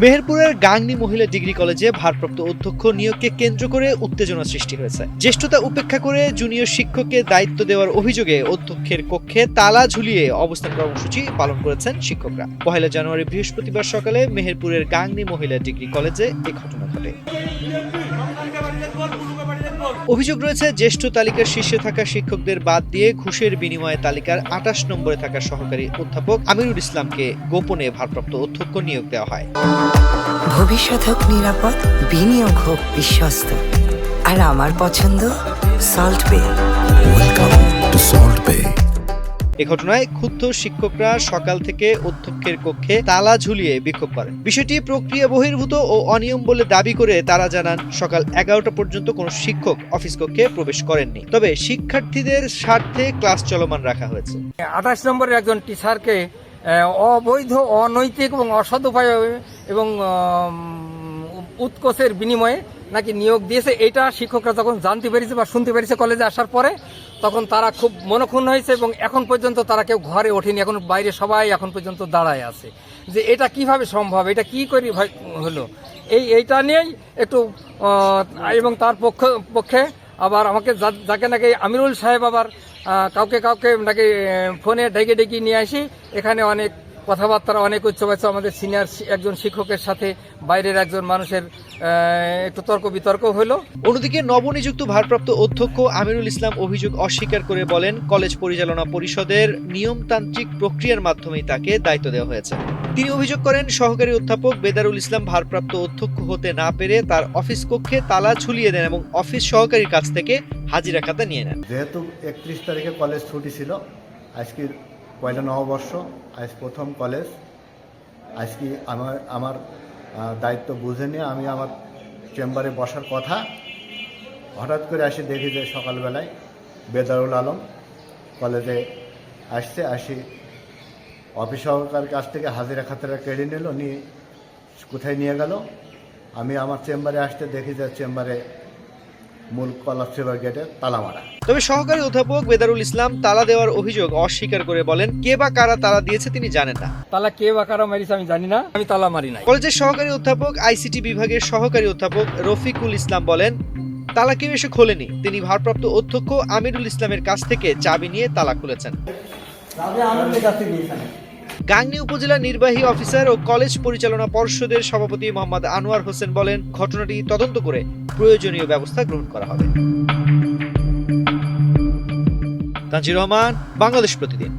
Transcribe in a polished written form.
মেহেরপুরের গাংনী মহিলা ডিগ্রি কলেজে ভারপ্রাপ্ত অধ্যক্ষ নিয়োগকে কেন্দ্র করে উত্তেজনা সৃষ্টি হয়েছে। জ্যেষ্ঠতা উপেক্ষা করে জুনিয়র শিক্ষককে দায়িত্ব দেওয়ার অভিযোগে অধ্যক্ষের কক্ষে তালা ঝুলিয়ে অবস্থান কর্মসূচি পালন করেছেন শিক্ষকরা। 1 জানুয়ারি বৃহস্পতিবার সকালে মেহেরপুরের গাংনী মহিলা ডিগ্রি কলেজে এই ঘটনা ঘটে। অভিযোগ রয়েছে, জ্যেষ্ঠ তালিকার শীর্ষে থাকা শিক্ষকদের বাদ দিয়ে ঘুষের বিনিময়ে তালিকার 28 নম্বরে থাকা সহকারী অধ্যাপক আমিরুল ইসলামকে গোপনে ভারপ্রাপ্ত অধ্যক্ষ নিয়োগ দেওয়া হয়। ভবিষ্যৎ হোক নিরাপদ, বিনিয়োগ হোক বিশ্বস্ত, আর আমার পছন্দ সল্ট বে। ওয়েলকাম টু সল্ট বে। এ ঘটনায় ক্ষুব্ধ শিক্ষকরা সকাল থেকে অধ্যক্ষের কক্ষে তালা ঝুলিয়ে বিক্ষোভ করেন। বিষয়টি প্রক্রিয়া বহির্ভূত ও অনিয়ম বলে দাবি করে তারা জানান, সকাল 11টা পর্যন্ত কোনো শিক্ষক অফিস কক্ষে প্রবেশ করেননি। তবে শিক্ষার্থীদের স্বার্থে ক্লাস চলমান রাখা হয়েছে। 28 নম্বরের একজন টিচারকে অবৈধ, অনৈতিক এবং অসৎ উপায়ে এবং উৎকোচের বিনিময়ে নাকি নিয়োগ দিয়েছে। এটা শিক্ষকরা যখন জানতে পেরেছে বা শুনতে পেরেছে কলেজে আসার পরে, তখন তারা খুব মনক্ষুণ্ণ হয়েছে এবং এখন পর্যন্ত তারা কেউ ঘরে ওঠেনি। এখন বাইরে সবাই এখন পর্যন্ত দাঁড়ায় আছে যে এটা কিভাবে সম্ভব, এটা কি করে হলো। এইটা নিয়েই একটু এবং তার পক্ষে আবার আমাকে যাকে নাকি আমিরুল সাহেব আবার কাউকে নাকি ফোনে ডেকে নিয়ে আসি, এখানে অনেক কথাবার্তা, অনেক উচ্চবাচ্য আমাদের সিনিয়র একজন শিক্ষকের সাথে বাইরের একজন মানুষের একটু তর্ক বিতর্ক হলো। অন্যদিকে নবনিযুক্ত ভারপ্রাপ্ত অধ্যক্ষ আমিরুল ইসলাম অভিযোগ অস্বীকার করে বলেন, কলেজ পরিচালনা পরিষদের নিয়মতান্ত্রিক প্রক্রিয়ার মাধ্যমেই তাকে দায়িত্ব দেওয়া হয়েছে। তিনি অভিযোগ করেন, সহকারী অধ্যাপক বেদারুল ইসলাম ভারপ্রাপ্ত অধ্যক্ষ হতে না পেরে তার অফিস কক্ষে তালা ঝুলিয়ে দেন এবং অফিস সহকারীর কাছ থেকে হাজিরা খাতা নিয়ে নেন। যেহেতু 31 তারিখে কলেজ ছুটি ছিল, আজকে পয়লা নববর্ষ, আজ প্রথম কলেজ। আজকে আমার দায়িত্ব বুঝে নিয়ে আমি আমার চেম্বারে বসার কথা, হঠাৎ করে দেখি যে সকালবেলায় বেদারুল আলম কলেজে আসি অফিস সহকারীর কাছ থেকে হাজিরা খাতাটা কেড়ে নিল, নিয়ে কোথায় নিয়ে গেল। আমি আমার চেম্বারে আসতে দেখি যে চেম্বারে মূল কলেজ গেটে তালা মারা। তবে সহকারী অধ্যাপক বেদারুল ইসলাম তালা দেওয়ার অভিযোগ অস্বীকার করে বলেন, কে বা কারা তালা দিয়েছে তিনি জানেন না। তালা কে বা কারা মারিছে আমি জানি না, আমি তালা মারি নাই। কলেজের সহকারী অধ্যাপক আইসিটি বিভাগের সহকারী অধ্যাপক রফিকুল ইসলাম বলেন, তালা কেউ এসে খোলেনি, তিনি ভারপ্রাপ্ত অধ্যক্ষ আমিরুল ইসলামের কাছ থেকে চাবি নিয়ে তালা খুলেছেন। গাংনী উপজেলা নির্বাহী অফিসার ও কলেজ পরিচালনা পর্ষদের সভাপতি মোহাম্মদ আনোয়ার হোসেন বলেন, ঘটনাটি তদন্ত করে প্রয়োজনীয় ব্যবস্থা গ্রহণ করা হবে। তানজির রহমান, বাংলাদেশ প্রতিদিন।